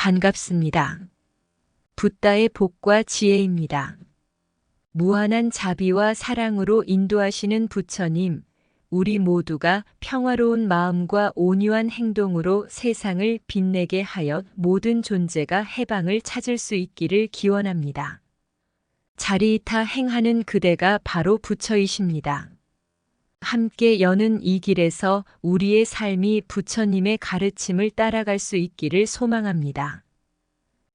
반갑습니다. 붓다의 복과 지혜입니다. 무한한 자비와 사랑으로 인도하시는 부처님, 우리 모두가 평화로운 마음과 온유한 행동으로 세상을 빛내게 하여 모든 존재가 해방을 찾을 수 있기를 기원합니다. 자리이타 행하는 그대가 바로 부처이십니다. 함께 여는 이 길에서 우리의 삶이 부처님의 가르침을 따라갈 수 있기를 소망합니다.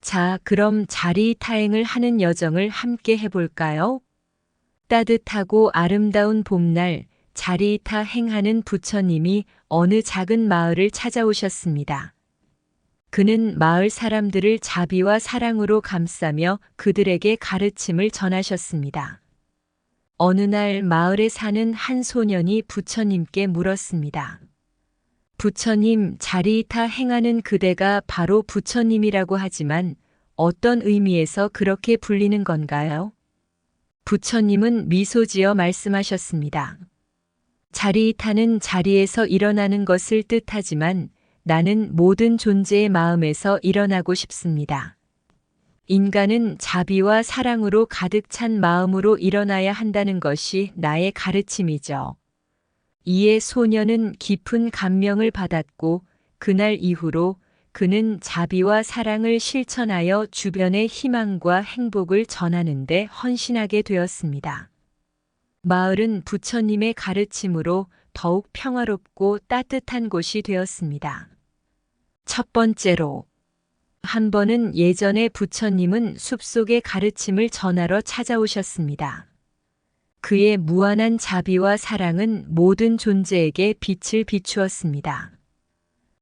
자, 그럼 자리타행을 하는 여정을 함께 해볼까요? 따뜻하고 아름다운 봄날, 자리타 행하는 부처님이 어느 작은 마을을 찾아오셨습니다. 그는 마을 사람들을 자비와 사랑으로 감싸며 그들에게 가르침을 전하셨습니다. 어느 날 마을에 사는 한 소년이 부처님께 물었습니다. 부처님, 자리이타 행하는 그대가 바로 부처님이라고 하지만 어떤 의미에서 그렇게 불리는 건가요? 부처님은 미소 지어 말씀하셨습니다. 자리이타는 자리에서 일어나는 것을 뜻하지만 나는 모든 존재의 마음에서 일어나고 싶습니다. 인간은 자비와 사랑으로 가득 찬 마음으로 일어나야 한다는 것이 나의 가르침이죠. 이에 소년은 깊은 감명을 받았고 그날 이후로 그는 자비와 사랑을 실천하여 주변의 희망과 행복을 전하는 데 헌신하게 되었습니다. 마을은 부처님의 가르침으로 더욱 평화롭고 따뜻한 곳이 되었습니다. 첫 번째로, 한 번은 예전에 부처님은 숲속의 가르침을 전하러 찾아오셨습니다. 그의 무한한 자비와 사랑은 모든 존재에게 빛을 비추었습니다.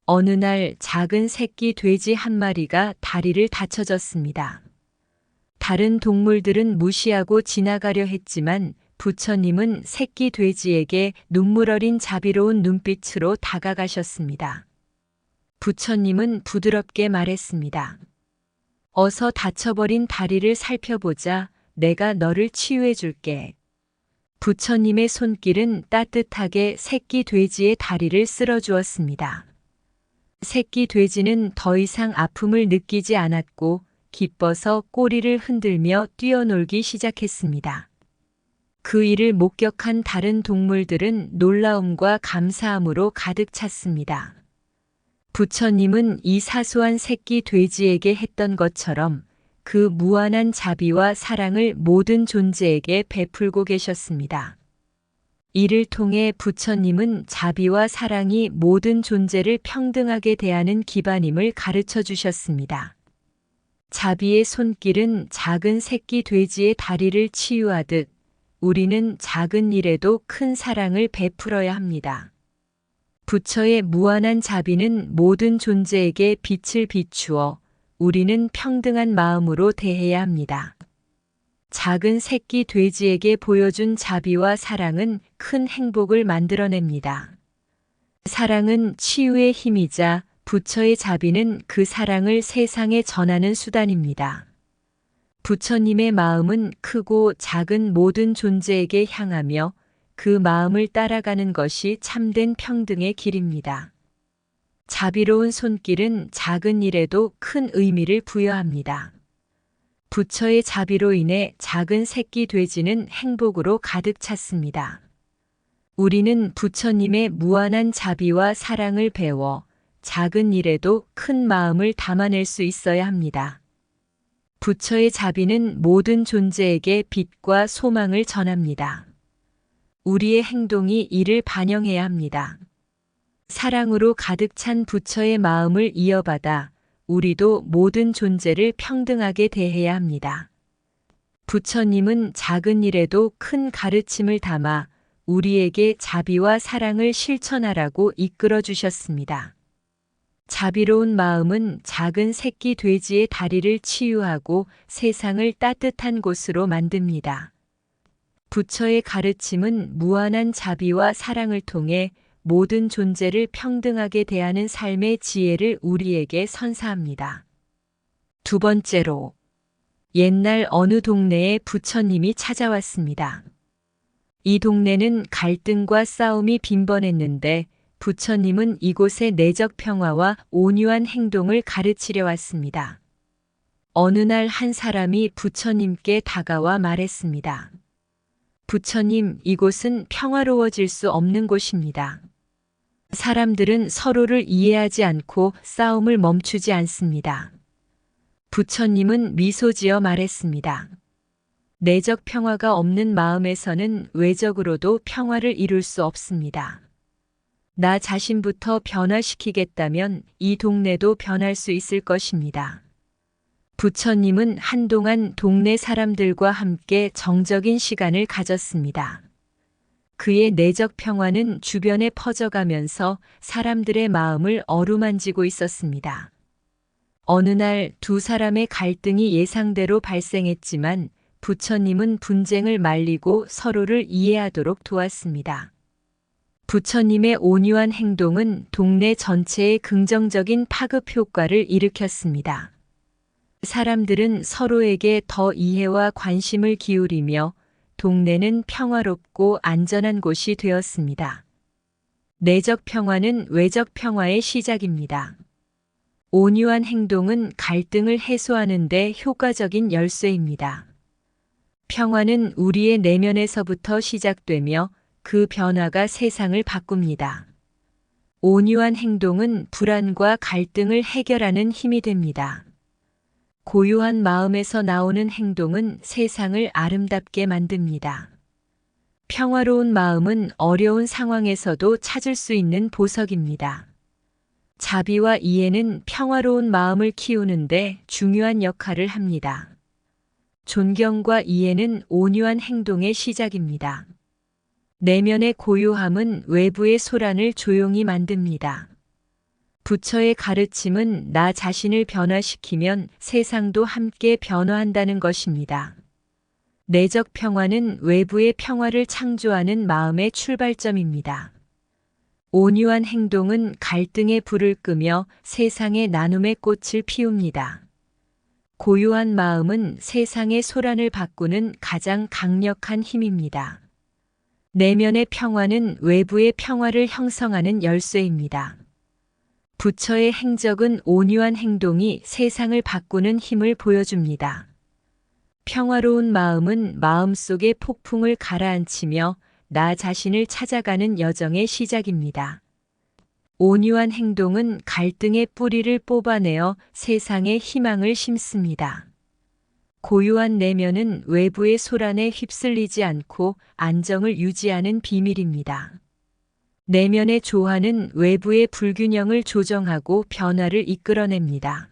어느 날 작은 새끼 돼지 한 마리가 다리를 다쳐졌습니다. 다른 동물들은 무시하고 지나가려 했지만 부처님은 새끼 돼지에게 눈물 어린 자비로운 눈빛으로 다가가셨습니다. 부처님은 부드럽게 말했습니다. 어서 다쳐버린 다리를 살펴보자. 내가 너를 치유해 줄게. 부처님의 손길은 따뜻하게 새끼 돼지의 다리를 쓸어주었습니다. 새끼 돼지는 더 이상 아픔을 느끼지 않았고 기뻐서 꼬리를 흔들며 뛰어놀기 시작했습니다. 그 일을 목격한 다른 동물들은 놀라움과 감사함으로 가득 찼습니다. 부처님은 이 사소한 새끼 돼지에게 했던 것처럼 그 무한한 자비와 사랑을 모든 존재에게 베풀고 계셨습니다. 이를 통해 부처님은 자비와 사랑이 모든 존재를 평등하게 대하는 기반임을 가르쳐 주셨습니다. 자비의 손길은 작은 새끼 돼지의 다리를 치유하듯 우리는 작은 일에도 큰 사랑을 베풀어야 합니다. 부처의 무한한 자비는 모든 존재에게 빛을 비추어 우리는 평등한 마음으로 대해야 합니다. 작은 새끼 돼지에게 보여준 자비와 사랑은 큰 행복을 만들어냅니다. 사랑은 치유의 힘이자 부처의 자비는 그 사랑을 세상에 전하는 수단입니다. 부처님의 마음은 크고 작은 모든 존재에게 향하며 그 마음을 따라가는 것이 참된 평등의 길입니다. 자비로운 손길은 작은 일에도 큰 의미를 부여합니다. 부처의 자비로 인해 작은 새끼 돼지는 행복으로 가득 찼습니다. 우리는 부처님의 무한한 자비와 사랑을 배워 작은 일에도 큰 마음을 담아낼 수 있어야 합니다. 부처의 자비는 모든 존재에게 빛과 소망을 전합니다. 우리의 행동이 이를 반영해야 합니다. 사랑으로 가득 찬 부처의 마음을 이어받아 우리도 모든 존재를 평등하게 대해야 합니다. 부처님은 작은 일에도 큰 가르침을 담아 우리에게 자비와 사랑을 실천하라고 이끌어 주셨습니다. 자비로운 마음은 작은 새끼 돼지의 다리를 치유하고 세상을 따뜻한 곳으로 만듭니다. 부처의 가르침은 무한한 자비와 사랑을 통해 모든 존재를 평등하게 대하는 삶의 지혜를 우리에게 선사합니다. 두 번째로, 옛날 어느 동네에 부처님이 찾아왔습니다. 이 동네는 갈등과 싸움이 빈번했는데 부처님은 이곳의 내적 평화와 온유한 행동을 가르치려 왔습니다. 어느 날 한 사람이 부처님께 다가와 말했습니다. 부처님, 이곳은 평화로워질 수 없는 곳입니다. 사람들은 서로를 이해하지 않고 싸움을 멈추지 않습니다. 부처님은 미소 지어 말했습니다. 내적 평화가 없는 마음에서는 외적으로도 평화를 이룰 수 없습니다. 나 자신부터 변화시키겠다면 이 동네도 변할 수 있을 것입니다. 부처님은 한동안 동네 사람들과 함께 정적인 시간을 가졌습니다. 그의 내적 평화는 주변에 퍼져가면서 사람들의 마음을 어루만지고 있었습니다. 어느 날 두 사람의 갈등이 예상대로 발생했지만 부처님은 분쟁을 말리고 서로를 이해하도록 도왔습니다. 부처님의 온유한 행동은 동네 전체에 긍정적인 파급 효과를 일으켰습니다. 사람들은 서로에게 더 이해와 관심을 기울이며 동네는 평화롭고 안전한 곳이 되었습니다. 내적 평화는 외적 평화의 시작입니다. 온유한 행동은 갈등을 해소하는 데 효과적인 열쇠입니다. 평화는 우리의 내면에서부터 시작되며 그 변화가 세상을 바꿉니다. 온유한 행동은 불안과 갈등을 해결하는 힘이 됩니다. 고요한 마음에서 나오는 행동은 세상을 아름답게 만듭니다. 평화로운 마음은 어려운 상황에서도 찾을 수 있는 보석입니다. 자비와 이해는 평화로운 마음을 키우는데 중요한 역할을 합니다. 존경과 이해는 온유한 행동의 시작입니다. 내면의 고요함은 외부의 소란을 조용히 만듭니다. 부처의 가르침은 나 자신을 변화시키면 세상도 함께 변화한다는 것입니다. 내적 평화는 외부의 평화를 창조하는 마음의 출발점입니다. 온유한 행동은 갈등의 불을 끄며 세상의 나눔의 꽃을 피웁니다. 고요한 마음은 세상의 소란을 바꾸는 가장 강력한 힘입니다. 내면의 평화는 외부의 평화를 형성하는 열쇠입니다. 부처의 행적은 온유한 행동이 세상을 바꾸는 힘을 보여줍니다. 평화로운 마음은 마음속의 폭풍을 가라앉히며 나 자신을 찾아가는 여정의 시작입니다. 온유한 행동은 갈등의 뿌리를 뽑아내어 세상에 희망을 심습니다. 고요한 내면은 외부의 소란에 휩쓸리지 않고 안정을 유지하는 비밀입니다. 내면의 조화는 외부의 불균형을 조정하고 변화를 이끌어냅니다.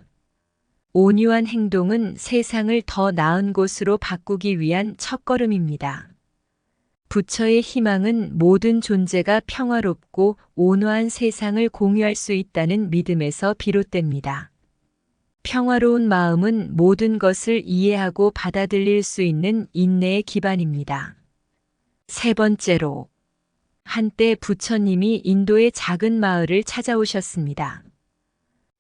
온유한 행동은 세상을 더 나은 곳으로 바꾸기 위한 첫걸음입니다. 부처의 희망은 모든 존재가 평화롭고 온화한 세상을 공유할 수 있다는 믿음에서 비롯됩니다. 평화로운 마음은 모든 것을 이해하고 받아들일 수 있는 인내의 기반입니다. 세 번째로, 한때 부처님이 인도의 작은 마을을 찾아오셨습니다.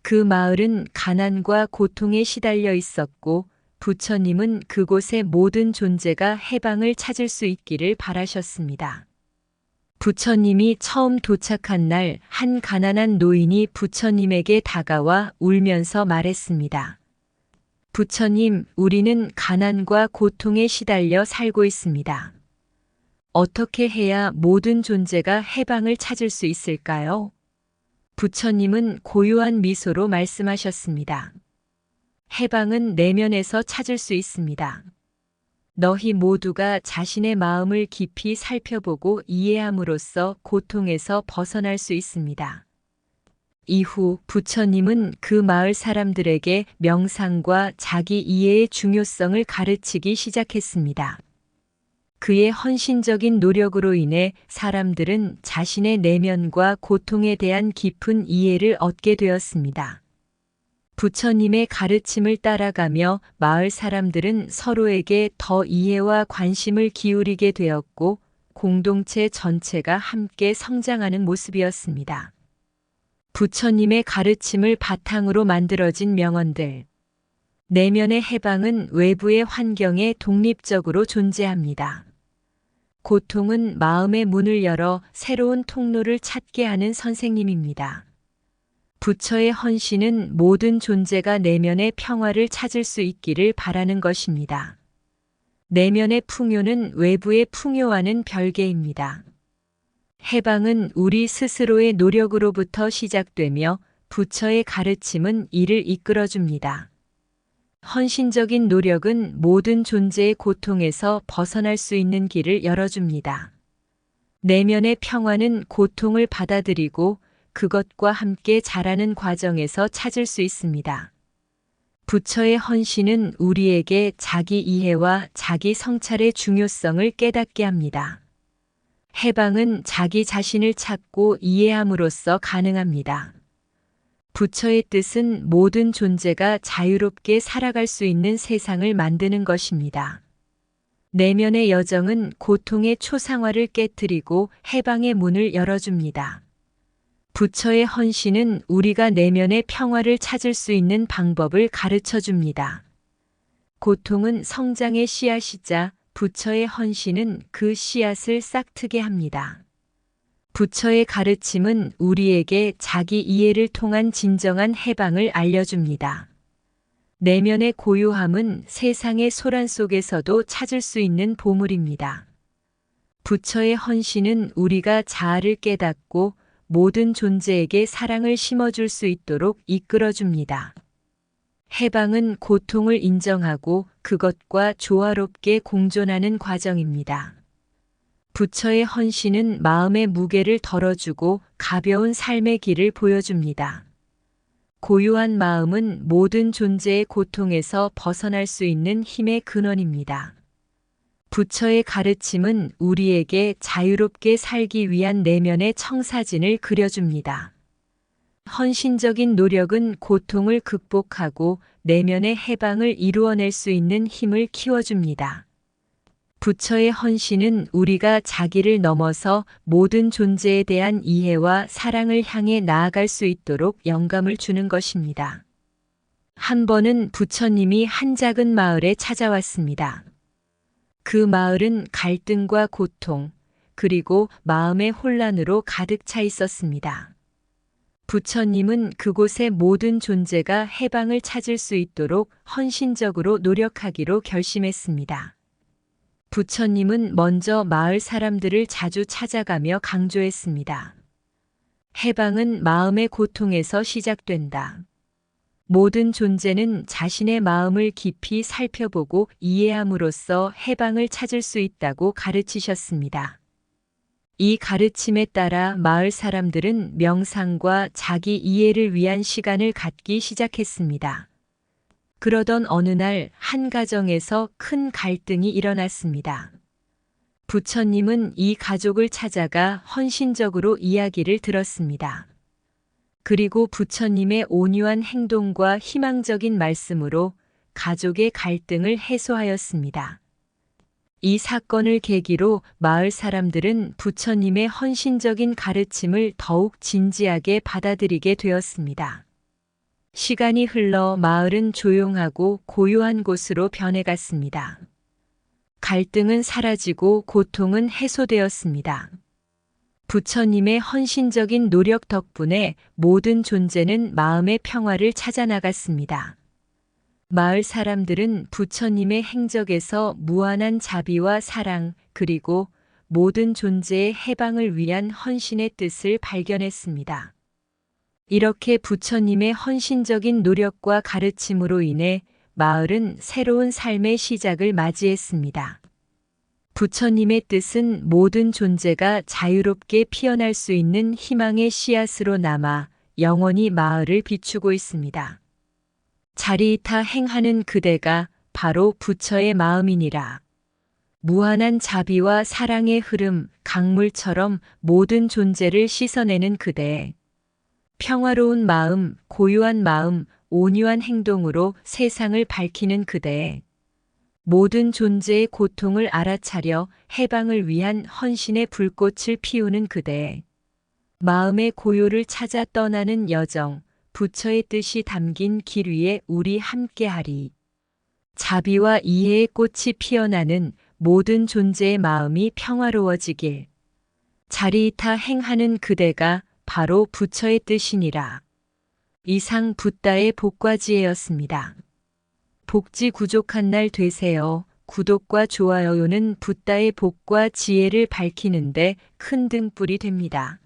그 마을은 가난과 고통에 시달려 있었고 부처님은 그곳의 모든 존재가 해방을 찾을 수 있기를 바라셨습니다. 부처님이 처음 도착한 날 한 가난한 노인이 부처님에게 다가와 울면서 말했습니다. 부처님, 우리는 가난과 고통에 시달려 살고 있습니다. 어떻게 해야 모든 존재가 해방을 찾을 수 있을까요? 부처님은 고요한 미소로 말씀하셨습니다. 해방은 내면에서 찾을 수 있습니다. 너희 모두가 자신의 마음을 깊이 살펴보고 이해함으로써 고통에서 벗어날 수 있습니다. 이후 부처님은 그 마을 사람들에게 명상과 자기 이해의 중요성을 가르치기 시작했습니다. 그의 헌신적인 노력으로 인해 사람들은 자신의 내면과 고통에 대한 깊은 이해를 얻게 되었습니다. 부처님의 가르침을 따라가며 마을 사람들은 서로에게 더 이해와 관심을 기울이게 되었고 공동체 전체가 함께 성장하는 모습이었습니다. 부처님의 가르침을 바탕으로 만들어진 명언들. 내면의 해방은 외부의 환경에 독립적으로 존재합니다. 고통은 마음의 문을 열어 새로운 통로를 찾게 하는 선생님입니다. 부처의 헌신은 모든 존재가 내면의 평화를 찾을 수 있기를 바라는 것입니다. 내면의 풍요는 외부의 풍요와는 별개입니다. 해방은 우리 스스로의 노력으로부터 시작되며 부처의 가르침은 이를 이끌어줍니다. 헌신적인 노력은 모든 존재의 고통에서 벗어날 수 있는 길을 열어줍니다. 내면의 평화는 고통을 받아들이고 그것과 함께 자라는 과정에서 찾을 수 있습니다. 부처의 헌신은 우리에게 자기 이해와 자기 성찰의 중요성을 깨닫게 합니다. 해방은 자기 자신을 찾고 이해함으로써 가능합니다. 부처의 뜻은 모든 존재가 자유롭게 살아갈 수 있는 세상을 만드는 것입니다. 내면의 여정은 고통의 초상화를 깨뜨리고 해방의 문을 열어줍니다. 부처의 헌신은 우리가 내면의 평화를 찾을 수 있는 방법을 가르쳐 줍니다. 고통은 성장의 씨앗이자 부처의 헌신은 그 씨앗을 싹트게 합니다. 부처의 가르침은 우리에게 자기 이해를 통한 진정한 해방을 알려줍니다. 내면의 고요함은 세상의 소란 속에서도 찾을 수 있는 보물입니다. 부처의 헌신은 우리가 자아를 깨닫고 모든 존재에게 사랑을 심어줄 수 있도록 이끌어줍니다. 해방은 고통을 인정하고 그것과 조화롭게 공존하는 과정입니다. 부처의 헌신은 마음의 무게를 덜어주고 가벼운 삶의 길을 보여줍니다. 고요한 마음은 모든 존재의 고통에서 벗어날 수 있는 힘의 근원입니다. 부처의 가르침은 우리에게 자유롭게 살기 위한 내면의 청사진을 그려줍니다. 헌신적인 노력은 고통을 극복하고 내면의 해방을 이루어낼 수 있는 힘을 키워줍니다. 부처의 헌신은 우리가 자기를 넘어서 모든 존재에 대한 이해와 사랑을 향해 나아갈 수 있도록 영감을 주는 것입니다. 한 번은 부처님이 한 작은 마을에 찾아왔습니다. 그 마을은 갈등과 고통, 그리고 마음의 혼란으로 가득 차 있었습니다. 부처님은 그곳의 모든 존재가 해방을 찾을 수 있도록 헌신적으로 노력하기로 결심했습니다. 부처님은 먼저 마을 사람들을 자주 찾아가며 강조했습니다. 해방은 마음의 고통에서 시작된다. 모든 존재는 자신의 마음을 깊이 살펴보고 이해함으로써 해방을 찾을 수 있다고 가르치셨습니다. 이 가르침에 따라 마을 사람들은 명상과 자기 이해를 위한 시간을 갖기 시작했습니다. 그러던 어느 날 한 가정에서 큰 갈등이 일어났습니다. 부처님은 이 가족을 찾아가 헌신적으로 이야기를 들었습니다. 그리고 부처님의 온유한 행동과 희망적인 말씀으로 가족의 갈등을 해소하였습니다. 이 사건을 계기로 마을 사람들은 부처님의 헌신적인 가르침을 더욱 진지하게 받아들이게 되었습니다. 시간이 흘러 마을은 조용하고 고요한 곳으로 변해갔습니다. 갈등은 사라지고 고통은 해소되었습니다. 부처님의 헌신적인 노력 덕분에 모든 존재는 마음의 평화를 찾아 나갔습니다. 마을 사람들은 부처님의 행적에서 무한한 자비와 사랑, 그리고 모든 존재의 해방을 위한 헌신의 뜻을 발견했습니다. 이렇게 부처님의 헌신적인 노력과 가르침으로 인해 마을은 새로운 삶의 시작을 맞이했습니다. 부처님의 뜻은 모든 존재가 자유롭게 피어날 수 있는 희망의 씨앗으로 남아 영원히 마을을 비추고 있습니다. 자리이타 행하는 그대가 바로 부처의 마음이니라. 무한한 자비와 사랑의 흐름, 강물처럼 모든 존재를 씻어내는 그대. 평화로운 마음, 고요한 마음, 온유한 행동으로 세상을 밝히는 그대. 모든 존재의 고통을 알아차려 해방을 위한 헌신의 불꽃을 피우는 그대. 마음의 고요를 찾아 떠나는 여정, 부처의 뜻이 담긴 길 위에 우리 함께하리. 자비와 이해의 꽃이 피어나는 모든 존재의 마음이 평화로워지길. 자리이타 행하는 그대가 바로 부처의 뜻이니라. 이상 붓다의 복과지혜였습니다. 복지 구족한 날 되세요. 구독과 좋아요는 붓다의 복과 지혜를 밝히는데 큰 등불이 됩니다.